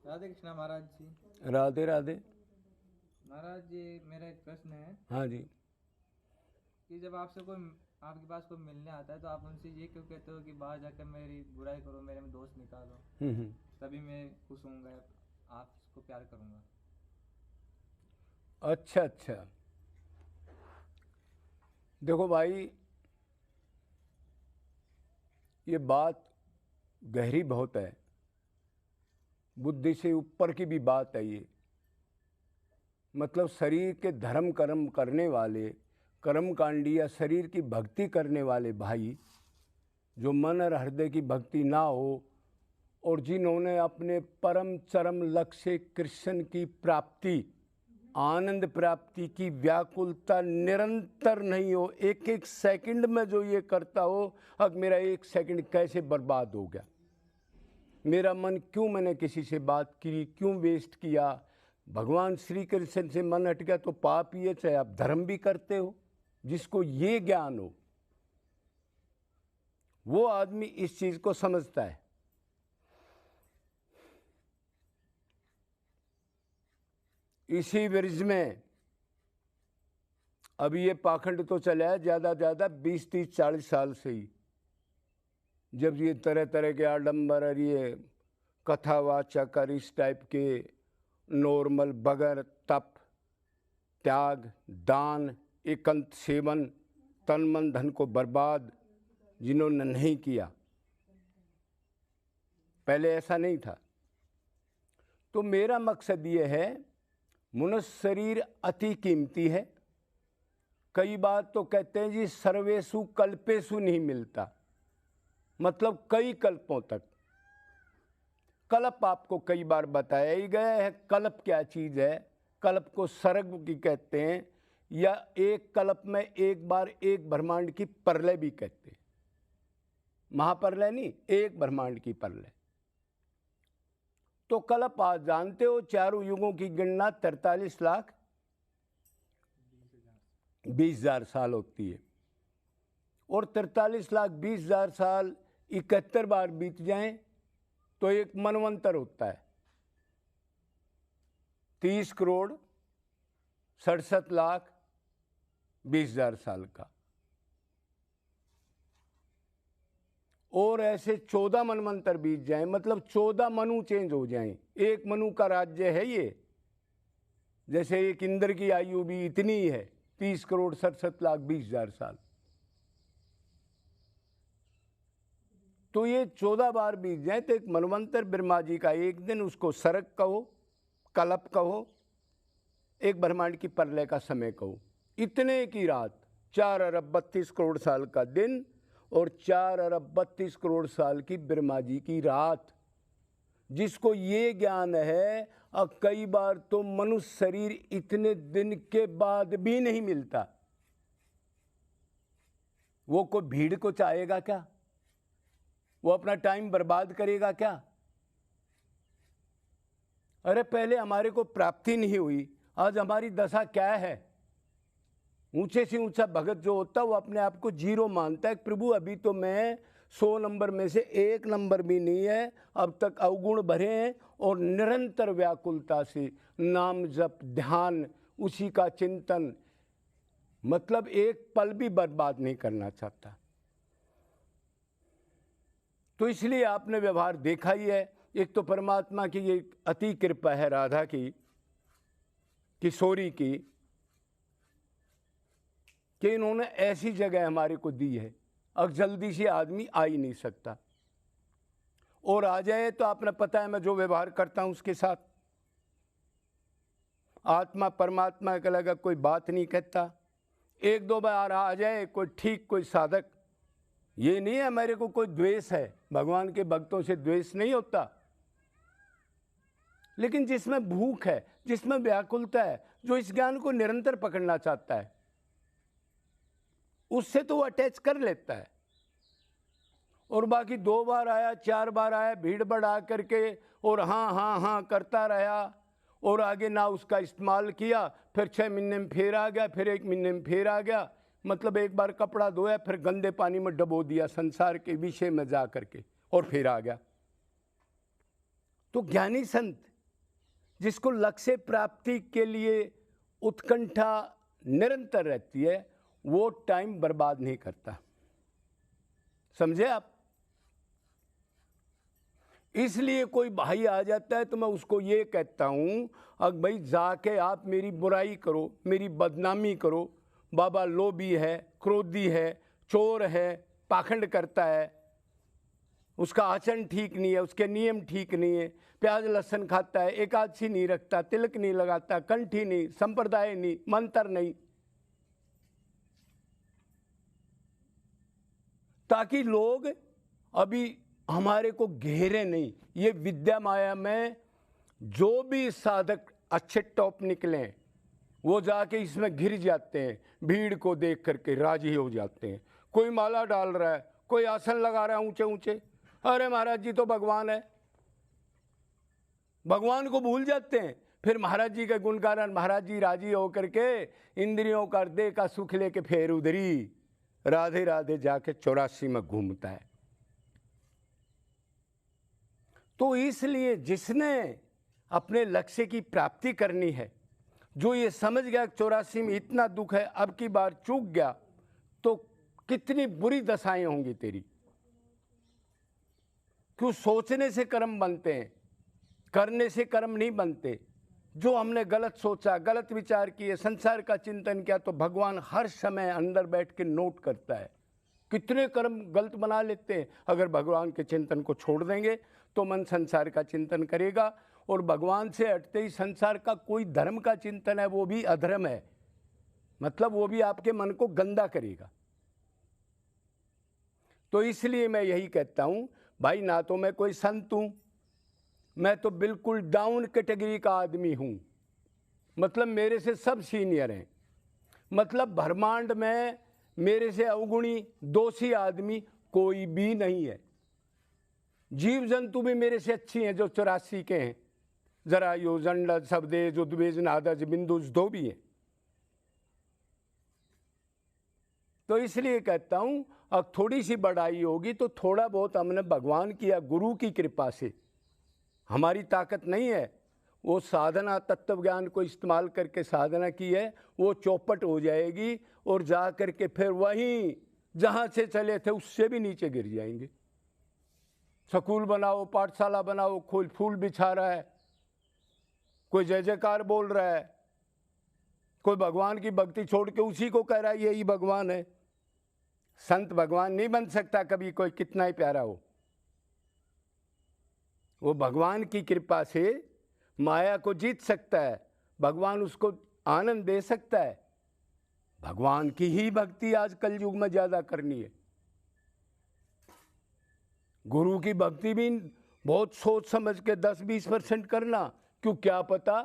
राधे कृष्णा महाराज जी। राधे राधे। महाराज जी, मेरा एक प्रश्न है हाँ जी। कि जब आपसे कोई आपके पास कोई मिलने आता है तो आप उनसे ये क्यों कहते हो कि बाहर जाकर मेरी बुराई करो, मेरे में दोष निकालो, हम्म। तभी मैं खुश होऊंगा, आपको प्यार करूंगा। अच्छा अच्छा, देखो भाई, ये बात गहरी बहुत है, बुद्धि से ऊपर की भी बात है ये। मतलब शरीर के धर्म कर्म करने वाले, कर्मकांडी या शरीर की भक्ति करने वाले भाई, जो मन और हृदय की भक्ति ना हो और जिन्होंने अपने परम चरम लक्ष्य कृष्ण की प्राप्ति, आनंद प्राप्ति की व्याकुलता निरंतर नहीं हो, एक एक सेकंड में जो ये करता हो, अब मेरा एक सेकंड कैसे बर्बाद हो गया, मेरा मन क्यों, मैंने किसी से बात की क्यों वेस्ट किया, भगवान श्री कृष्ण से मन हट गया तो पाप ही है, चाहे आप धर्म भी करते हो। जिसको ये ज्ञान हो वो आदमी इस चीज को समझता है। इसी ब्रिज में अभी ये पाखंड तो चला है ज़्यादा 20-30-40 साल से ही, जब ये तरह तरह के आडंबर और ये कथावाचक और इस टाइप के नॉर्मल बगैर तप, त्याग, दान, एकांत सेवन, तन मन धन को बर्बाद जिन्होंने नहीं किया, पहले ऐसा नहीं था। तो मेरा मकसद ये है, मनुष्य शरीर अति कीमती है। कई बार तो कहते हैं जी सर्वेषु कल्पेषु नहीं मिलता, मतलब कई कल्पों तक। कल्प आपको कई बार बताया ही गया है, कल्प क्या चीज़ है। कल्प को सर्ग की कहते हैं, या एक कल्प में एक बार एक ब्रह्मांड की प्रलय भी कहते हैं। महाप्रलय नहीं, एक ब्रह्मांड की प्रलय। तो कल्प आप जानते हो, चारों युगों की गणना 43,20,000 साल होती है, और 43,20,000 साल 71 बार बीत जाएं तो एक मनवंतर होता है, 30,67,20,000 साल का। और ऐसे 14 मनवंतर बीत जाएं, मतलब 14 मनु चेंज हो जाएं। एक मनु का राज्य है ये, जैसे एक इंद्र की आयु भी इतनी ही है, 30,67,20,000 साल। तो ये 14 बार बीत जाए तो एक मनवंतर, ब्रह्मा जी का एक दिन, उसको सरक कहो, कल्प कहो, एक ब्रह्मांड की प्रलय का समय कहो। इतने की रात, 4 अरब 32 करोड़ साल का दिन और 4 अरब 32 करोड़ साल की ब्रह्मा जी की रात। जिसको ये ज्ञान है, अब कई बार तो मनुष्य शरीर इतने दिन के बाद भी नहीं मिलता, वो कोई भीड़ को चाहेगा क्या? वो अपना टाइम बर्बाद करेगा क्या? अरे पहले हमारे को प्राप्ति नहीं हुई, आज हमारी दशा क्या है? ऊंचे से ऊंचा भगत जो होता है वो अपने आप को जीरो मानता है, प्रभु अभी तो मैं 100 नंबर में से 1 नंबर भी नहीं है, अब तक अवगुण भरे हैं, और निरंतर व्याकुलता से नाम जप ध्यान, उसी का चिंतन, मतलब एक पल भी बर्बाद नहीं करना चाहता। तो इसलिए आपने व्यवहार देखा ही है। एक तो परमात्मा की ये अति कृपा है, राधा की, किशोरी की, कि इन्होंने ऐसी जगह हमारे को दी है, अब जल्दी से आदमी आ ही नहीं सकता, और आ जाए तो आपने पता है मैं जो व्यवहार करता हूं उसके साथ, आत्मा परमात्मा के लगा कोई बात नहीं कहता। 1-2 बार आ जाए कोई ठीक, कोई साधक, ये नहीं है मेरे को कोई द्वेष है, भगवान के भक्तों से द्वेष नहीं होता, लेकिन जिसमें भूख है, जिसमें व्याकुलता है, जो इस ज्ञान को निरंतर पकड़ना चाहता है, उससे तो वो अटैच कर लेता है। और बाकी 2 बार आया, 4 बार आया, भीड़ बढ़ा करके और हाँ हाँ हाँ करता रहा, और आगे ना उसका इस्तेमाल किया, फिर 6 महीने में फिर आ गया, फिर 1 महीने में फिर आ गया, मतलब एक बार कपड़ा धोया फिर गंदे पानी में डबो दिया संसार के विषय में जा करके, और फिर आ गया। तो ज्ञानी संत जिसको लक्ष्य प्राप्ति के लिए उत्कंठा निरंतर रहती है, वो टाइम बर्बाद नहीं करता। समझे आप? इसलिए कोई भाई आ जाता है तो मैं उसको ये कहता हूं, अब भाई जाके आप मेरी बुराई करो, मेरी बदनामी करो, बाबा लोभी है, क्रोधी है, चोर है, पाखंड करता है, उसका आचरण ठीक नहीं है, उसके नियम ठीक नहीं है, प्याज लहसुन खाता है, एकादशी नहीं रखता, तिलक नहीं लगाता, कंठी नहीं, संप्रदाय नहीं, मंत्र नहीं, ताकि लोग अभी हमारे को घेरे नहीं। ये विद्या माया में जो भी साधक अच्छे टॉप निकले वो जाके इसमें घिर जाते हैं, भीड़ को देख करके राजी हो जाते हैं। कोई माला डाल रहा है, कोई आसन लगा रहा है ऊंचे ऊंचे, अरे महाराज जी तो भगवान है, भगवान को भूल जाते हैं। फिर महाराज जी के गुणगान, महाराज जी राजी होकर के इंद्रियों का देह का सुख लेके फेर उधरी राधे राधे जाके 84 में घूमता है। तो इसलिए जिसने अपने लक्ष्य की प्राप्ति करनी है, जो ये समझ गया 84 में इतना दुख है, अब की बार चूक गया तो कितनी बुरी दशाएं होंगी तेरी। क्यों? सोचने से कर्म बनते हैं, करने से कर्म नहीं बनते। जो हमने गलत सोचा, गलत विचार किए, संसार का चिंतन किया, तो भगवान हर समय अंदर बैठ के नोट करता है। कितने कर्म गलत बना लेते हैं। अगर भगवान के चिंतन को छोड़ देंगे तो मन संसार का चिंतन करेगा, और भगवान से हटते ही संसार का कोई धर्म का चिंतन है वो भी अधर्म है, मतलब वो भी आपके मन को गंदा करेगा। तो इसलिए मैं यही कहता हूं भाई, ना तो मैं कोई संत हूं, मैं तो बिल्कुल डाउन कैटेगरी का आदमी हूं, मतलब मेरे से सब सीनियर हैं, मतलब ब्रह्मांड में मेरे से अवगुणी दोषी आदमी कोई भी नहीं है। जीव जंतु भी मेरे से अच्छी हैं जो 84 के हैं, जरायु, जंड, सबदे, जो द्वेज, नादज, बिंदुज, दो भी हैं। तो इसलिए कहता हूं, अब थोड़ी सी बढ़ाई होगी तो थोड़ा बहुत हमने भगवान की या गुरु की कृपा से, हमारी ताकत नहीं है, वो साधना तत्व ज्ञान को इस्तेमाल करके साधना की है, वो चौपट हो जाएगी और जा करके फिर वहीं जहाँ से चले थे उससे भी नीचे गिर जाएंगे। स्कूल बनाओ, पाठशाला बनाओ, कोई फूल बिछा रहा है, कोई जय जयकार बोल रहा है, कोई भगवान की भक्ति छोड़ के उसी को कह रहा है यही भगवान है। संत भगवान नहीं बन सकता कभी, कोई कितना ही प्यारा हो। वो भगवान की कृपा से माया को जीत सकता है, भगवान उसको आनंद दे सकता है। भगवान की ही भक्ति आज कलयुग में ज्यादा करनी है। गुरु की भक्ति भी बहुत सोच समझ के 10-20% करना, क्यों क्या पता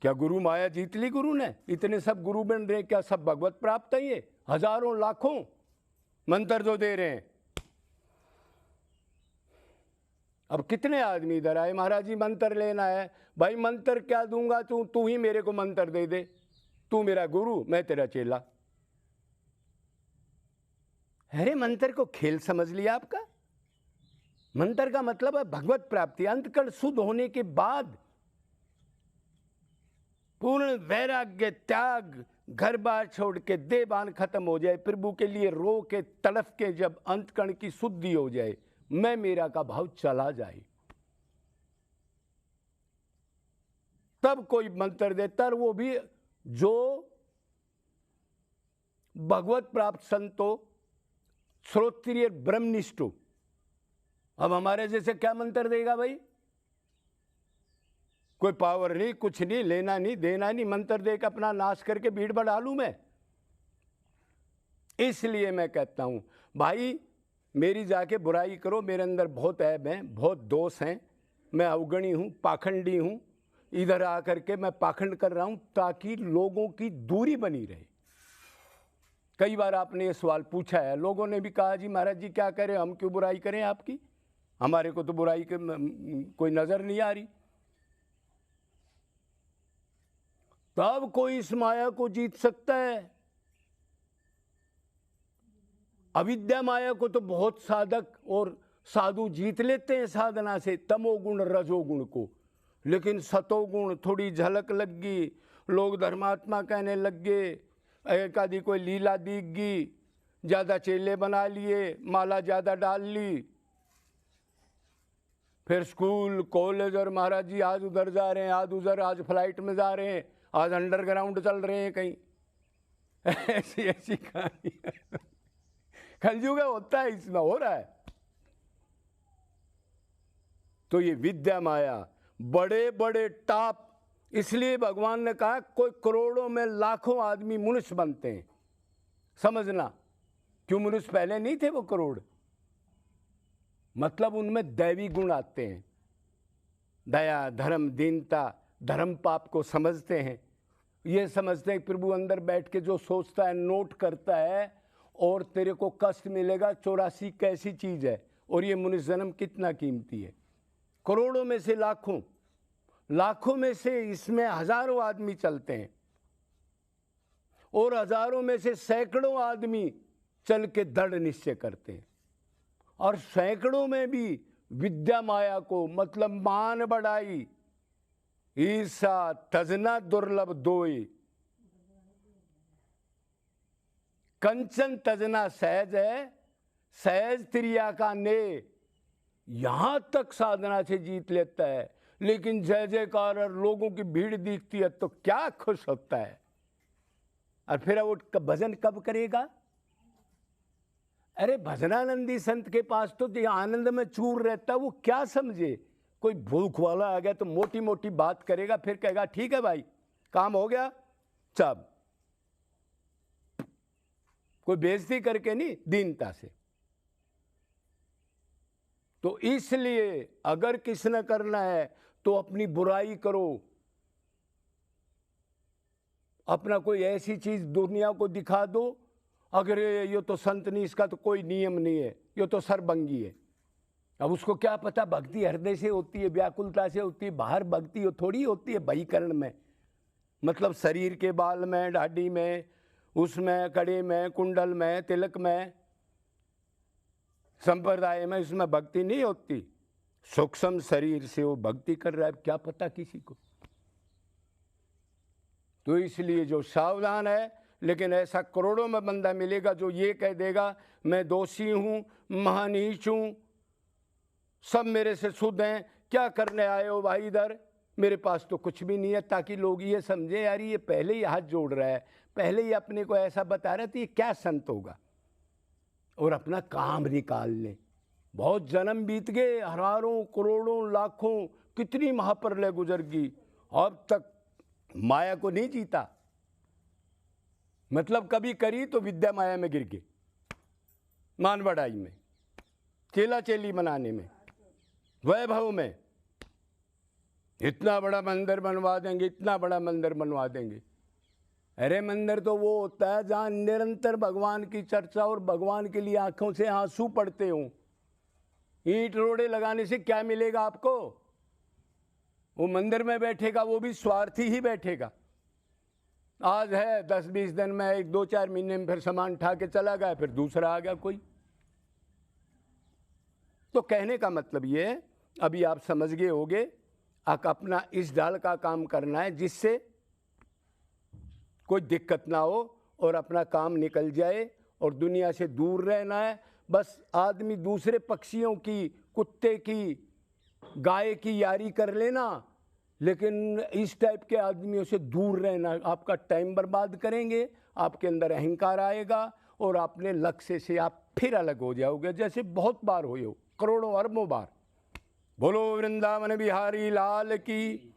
क्या गुरु माया जीत ली गुरु ने। इतने सब गुरु बन रहे, क्या सब भगवत प्राप्त है? ये हजारों लाखों मंत्र जो दे रहे हैं। अब कितने आदमी इधर आए, महाराज जी मंत्र लेना है। भाई मंत्र क्या दूंगा, तू ही मेरे को मंत्र दे दे, तू मेरा गुरु, मैं तेरा चेला। अरे मंत्र को खेल समझ लिया आपका। मंत्र का मतलब है भगवत प्राप्ति। अंतकरण शुद्ध होने के बाद पूर्ण वैराग्य, त्याग, घर बार छोड़ के देहबान खत्म हो जाए, प्रभु के लिए रो के तड़फ के जब अंतकरण की शुद्धि हो जाए, मैं मेरा का भाव चला जाए, तब कोई मंत्र देता। और वो भी जो भगवत प्राप्त संतो, श्रोत्रिय ब्रह्मनिष्ठ। अब हमारे जैसे क्या मंत्र देगा भाई? कोई पावर नहीं, कुछ नहीं, लेना नहीं देना नहीं, मंत्र देकर अपना नाश करके भीड़ बढ़ा लूं मैं। इसलिए मैं कहता हूं भाई, मेरी जाके बुराई करो, मेरे अंदर बहुत ऐब हैं, बहुत दोष हैं, मैं अवगणी हूं, पाखंडी हूं। इधर आकर के मैं पाखंड कर रहा हूं ताकि लोगों की दूरी बनी रहे। कई बार आपने ये सवाल पूछा है, लोगों ने भी कहा जी महाराज जी क्या करें, हम क्यों बुराई करें आपकी, हमारे को तो बुराई के कोई नजर नहीं आ रही। तब कोई इस माया को जीत सकता है। अविद्या माया को तो बहुत साधक और साधु जीत लेते हैं साधना से तमोगुण रजोगुण को, लेकिन सतोगुण थोड़ी झलक लग गई, लोग धर्मात्मा कहने लग गए, एक आदि कोई लीला दिख गई, ज़्यादा चेले बना लिए, माला ज़्यादा डाल ली, फिर स्कूल कॉलेज और महाराज जी आज उधर जा रहे हैं, आज उधर, आज फ्लाइट में जा रहे हैं, आज अंडरग्राउंड चल रहे हैं कहीं। ऐसी ऐसी कहानी कलयुग होता है, इसमें हो रहा है। तो ये विद्या माया बड़े बड़े टॉप, इसलिए भगवान ने कहा कोई करोड़ों में लाखों आदमी मनुष्य बनते हैं। समझना क्यों मनुष्य पहले नहीं थे वो करोड़, मतलब उनमें दैवी गुण आते हैं, दया धर्म दीनता, धर्म पाप को समझते हैं, ये समझते हैं प्रभु अंदर बैठ के जो सोचता है नोट करता है, और तेरे को कष्ट मिलेगा 84 कैसी चीज़ है, और ये मनुष्य जन्म कितना कीमती है। करोड़ों में से लाखों, लाखों में से इसमें हजारों आदमी चलते हैं, और हजारों में से सैकड़ों आदमी चल के दृढ़ निश्चय करते हैं, और सैकड़ों में भी विद्या माया को, मतलब मान बढ़ाई, ईर्षा तजना दुर्लभ दोई, कंचन तजना सहज है, सहज त्रिया का ने, यहां तक साधना से जीत लेता है। लेकिन जय जयकार और लोगों की भीड़ दिखती है तो क्या खुश होता है, और फिर वो भजन कब करेगा। अरे भजनानंदी संत के पास तो ये आनंद में चूर रहता, वो क्या समझे, कोई भूख वाला आ गया तो मोटी मोटी बात करेगा, फिर कहेगा ठीक है भाई काम हो गया सब, कोई बेइज्जती करके नहीं, दीनता से। तो इसलिए अगर किसने करना है तो अपनी बुराई करो, अपना कोई ऐसी चीज दुनिया को दिखा दो, अगर ये तो संत नहीं, इसका तो कोई नियम नहीं है, ये तो सरबंगी है। अब उसको क्या पता भक्ति हृदय से होती है, व्याकुलता से होती है, बाहर भक्ति थोड़ी होती है बहिकरण में, मतलब शरीर के बाल में, ढाडी में, उसमें कड़े में, कुंडल में, तिलक में, संप्रदाय में, इसमें भक्ति नहीं होती। सूक्ष्म शरीर से वो भक्ति कर रहा है, क्या पता किसी को। तो इसलिए जो सावधान है, लेकिन ऐसा करोड़ों में बंदा मिलेगा जो ये कह देगा मैं दोषी हूं, महानीच हूं, सब मेरे से शुद्ध हैं, क्या करने आए हो भाई इधर, मेरे पास तो कुछ भी नहीं है, ताकि लोग ये समझे यार ये पहले ही हाथ जोड़ रहा है, पहले ही अपने को ऐसा बता रहा है, तो ये क्या संत होगा, और अपना काम निकाल ले। बहुत जन्म बीत गए, हजारों करोड़ों लाखों, कितनी महाप्रलय गुजर गई, अब तक माया को नहीं जीता, मतलब कभी करी तो विद्या माया में गिर गए, मान बढ़ाई में, चेला चेली बनाने में, वैभव में, इतना बड़ा मंदिर बनवा देंगे, इतना बड़ा मंदिर बनवा देंगे। अरे मंदिर तो वो होता है जहाँ निरंतर भगवान की चर्चा और भगवान के लिए आंखों से आंसू पड़ते हों। ईंट रोड़े लगाने से क्या मिलेगा आपको, वो मंदिर में बैठेगा वो भी स्वार्थी ही बैठेगा, आज है 10-20 दिन में, 1-2-4 महीने में फिर सामान उठा के चला गया, फिर दूसरा आ गया कोई। तो कहने का मतलब ये है, अभी आप समझ गए होगे, आप अपना इस ढाल का काम करना है जिससे कोई दिक्कत ना हो और अपना काम निकल जाए और दुनिया से दूर रहना है। बस आदमी दूसरे पक्षियों की, कुत्ते की, गाय की यारी कर लेना, लेकिन इस टाइप के आदमियों से दूर रहना। आपका टाइम बर्बाद करेंगे, आपके अंदर अहंकार आएगा और अपने लक्ष्य से आप फिर अलग हो जाओगे, जैसे बहुत बार हुए हो, करोड़ों अरबों बार। बोलो वृंदावन बिहारी लाल की।